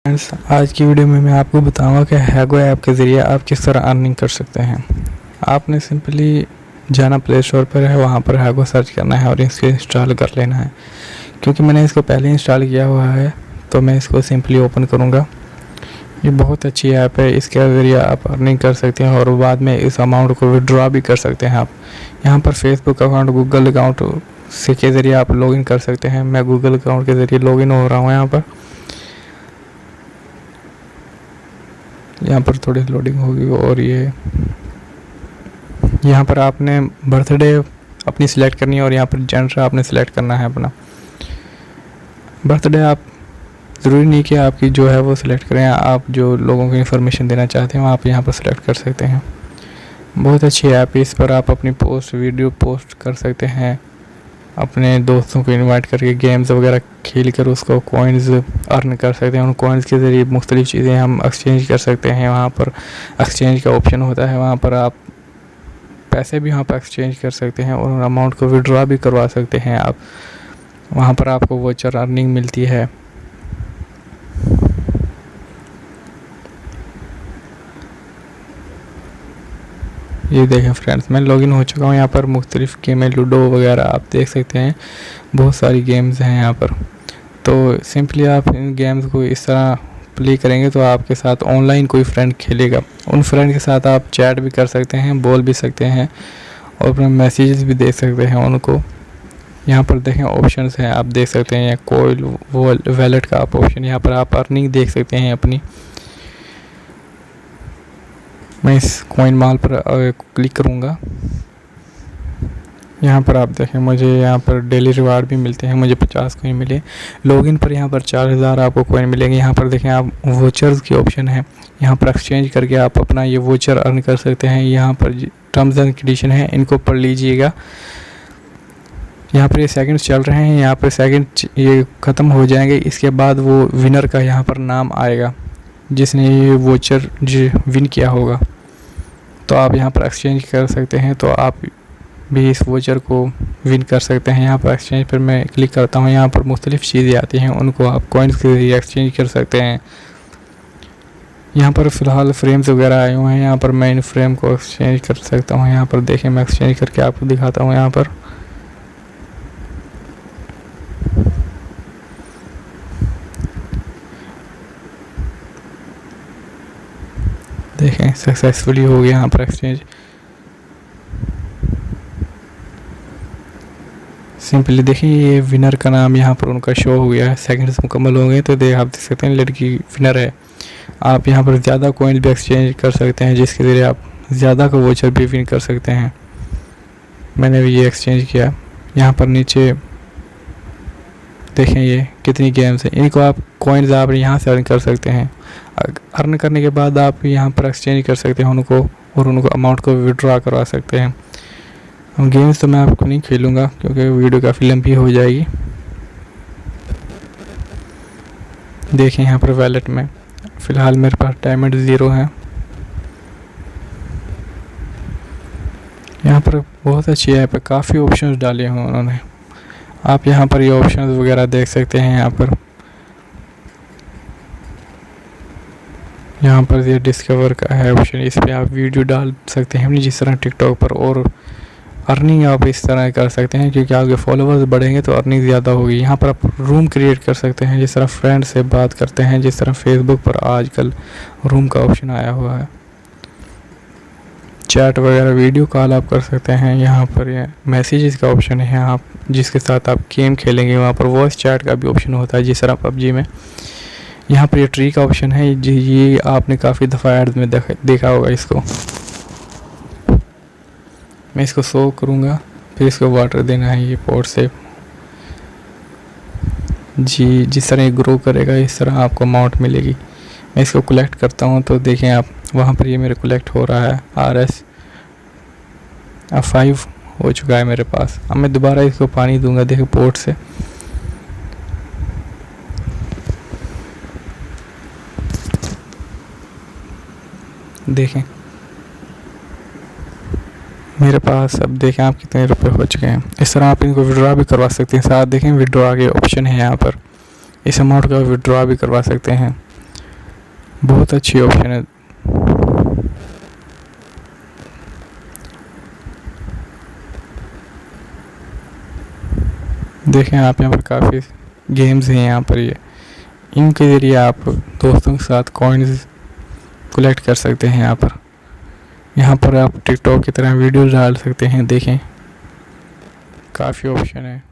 Friends, आज की video में मैं आपको बताऊंगा कि हैगो ऐप के ज़रिए आप किस तरह अर्निंग कर सकते हैं। आपने सिंपली जाना प्ले स्टोर पर है, वहाँ पर हैगो सर्च करना है और इसको इंस्टॉल कर लेना है। क्योंकि मैंने इसको पहले इंस्टॉल किया हुआ है तो मैं इसको सिंपली ओपन करूँगा। ये बहुत अच्छी ऐप है, इसके ज़रिए आप अर्निंग कर सकते हैं और बाद में इस अमाउंट को विड्रॉ भी कर सकते हैं। आप यहाँ पर फेसबुक अकाउंट, गूगल अकाउंट से के ज़रिए आप लॉगिन कर सकते हैं। मैं गूगल अकाउंट के ज़रिए लॉगिन हो रहा हूँ। यहाँ पर थोड़ी लोडिंग होगी और ये यहाँ पर आपने बर्थडे अपनी सिलेक्ट करनी है और यहाँ पर जेंडर आपने सिलेक्ट करना है अपना बर्थडे। आप ज़रूरी नहीं कि आपकी जो है वो सिलेक्ट करें, आप जो लोगों को इन्फॉर्मेशन देना चाहते हैं आप यहाँ पर सिलेक्ट कर सकते हैं। बहुत अच्छी ऐप है, इस पर आप अपनी वीडियो पोस्ट कर सकते हैं, अपने दोस्तों को इनवाइट करके गेम्स वगैरह खेल कर उसको कॉइन्स अर्न कर सकते हैं। उन कॉइन्स के ज़रिए मुख्तलिफ़ चीज़ें हम एक्सचेंज कर सकते हैं। वहाँ पर एक्सचेंज का ऑप्शन होता है, वहाँ पर आप पैसे भी वहाँ पर एक्सचेंज कर सकते हैं और अमाउंट को विड्रॉ भी करवा सकते हैं आप। वहाँ पर आपको वोचर अर्निंग मिलती है। ये देखें फ्रेंड्स, मैं लॉगिन हो चुका हूँ। यहाँ पर मुख्तलिफ़ गेमें, लूडो वगैरह आप देख सकते हैं, बहुत सारी गेम्स हैं यहाँ पर। तो सिंपली आप इन गेम्स को इस तरह प्ले करेंगे तो आपके साथ ऑनलाइन कोई फ्रेंड खेलेगा। उन फ्रेंड के साथ आप चैट भी कर सकते हैं, बोल भी सकते हैं और अपने मैसेजेस भी दे सकते हैं उनको। यहाँ पर देखें ऑप्शंस हैं, आप देख सकते हैं कोई वॉलेट का आप ऑप्शन, यहाँ पर आप अर्निंग देख सकते हैं अपनी। मैं इस कॉइन माल पर क्लिक करूँगा। यहाँ पर आप देखें मुझे यहाँ पर डेली रिवार्ड भी मिलते हैं। मुझे 50 कॉइन मिले। लॉगिन पर यहाँ पर 4000 आपको कॉइन मिलेंगे। यहाँ पर देखें आप वोचर्स की ऑप्शन है, यहाँ पर एक्सचेंज करके आप अपना ये वोचर अर्न कर सकते हैं। यहाँ पर टर्म्स एंड कंडीशन है, इनको पढ़ लीजिएगा। यहाँ पर ये सेकंड्स चल रहे हैं, यहाँ पर सेकंड ये ख़त्म हो जाएंगे, इसके बाद वो विनर का यहाँ पर नाम आएगा जिसने ये वोचर विन किया होगा। तो आप यहाँ पर एक्सचेंज कर सकते हैं, तो आप भी इस वोचर को विन कर सकते हैं। यहाँ पर एक्सचेंज पर मैं क्लिक करता हूँ, यहाँ पर मुख्तलिफ़ चीज़ें आती हैं, उनको आप कॉइन्स के ज़रिए एक्सचेंज कर सकते हैं। यहाँ पर फ़िलहाल फ्रेम्स वगैरह आए हुए हैं, यहाँ पर मैं इन फ्रेम को एक्सचेंज कर सकता हूँ। यहाँ पर देखें मैं एक्सचेंज करके आपको दिखाता हूँ। यहाँ पर देखें सक्सेसफुली हो गया यहाँ पर एक्सचेंज। सिंपली देखिए ये विनर का नाम यहाँ पर उनका शो हो गया है। सेकंड्स मुकम्मल हो गए तो आप देख सकते हैं लड़की विनर है। आप यहाँ पर ज़्यादा कॉइन भी एक्सचेंज कर सकते हैं जिसके ज़रिए आप ज़्यादा का वोचर भी विन कर सकते हैं। मैंने भी ये एक्सचेंज किया। यहाँ पर नीचे देखें ये कितनी गेम्स हैं, इनको आप कॉइन्स आप यहाँ से अर्न कर सकते हैं। अर्न करने के बाद आप यहाँ पर एक्सचेंज कर सकते हैं उनको और उनको अमाउंट को विड्रॉ करवा सकते हैं। गेम्स तो मैं आपको नहीं खेलूँगा क्योंकि वीडियो काफ़ी लंबी हो जाएगी। देखें यहाँ पर वैलेट में फ़िलहाल मेरे पास डायमंड 0 है। यहाँ पर बहुत अच्छी ऐप है, काफ़ी ऑप्शंस डाले हैं उन्होंने। आप यहाँ पर ये ऑप्शंस वगैरह देख सकते हैं। यहाँ पर ये डिस्कवर का है ऑप्शन, इस पर आप वीडियो डाल सकते हैं अपनी, जिस तरह टिकटॉक पर। और अर्निंग आप इस तरह कर सकते हैं क्योंकि आपके फॉलोअर्स बढ़ेंगे तो अर्निंग ज़्यादा होगी। यहाँ पर आप रूम क्रिएट कर सकते हैं, जिस तरह फ्रेंड से बात करते हैं, जिस तरह फेसबुक पर आजकल रूम का ऑप्शन आया हुआ है। चैट वगैरह वीडियो कॉल आप कर सकते हैं। यहाँ पर ये मैसेजेस का ऑप्शन है, आप जिसके साथ आप गेम खेलेंगे वहाँ पर वॉइस चैट का भी ऑप्शन होता है जिस तरह पबजी में। यहाँ पर ये ट्री का ऑप्शन है, ये आपने काफ़ी दफ़ा ऐड में देखा होगा। इसको मैं इसको शो करूँगा, फिर इसको वाटर देना है ये पॉट से जी। जिस तरह ये ग्रो करेगा इस तरह आपको अमाउंट मिलेगी। मैं इसको कलेक्ट करता हूँ तो देखें आप वहाँ पर ये मेरे कलेक्ट हो रहा है। RS अब 5 हो चुका है मेरे पास। अब मैं दोबारा इसको पानी दूंगा, देखें पोर्ट से। देखें मेरे पास अब देखें आप कितने रुपए हो चुके हैं। इस तरह आप इनको विड्रॉ भी करवा सकते हैं। साथ देखें विड्रॉ के ऑप्शन है, यहाँ पर इस अमाउंट का विड्रॉ भी करवा सकते हैं। बहुत अच्छी ऑप्शन है। देखें आप यहाँ पर काफ़ी गेम्स हैं यहाँ पर, ये इनके ज़रिए आप दोस्तों के साथ कॉइन्स कलेक्ट कर सकते हैं। यहाँ पर आप टिकटॉक की तरह वीडियोस डाल सकते हैं। देखें काफ़ी ऑप्शन है।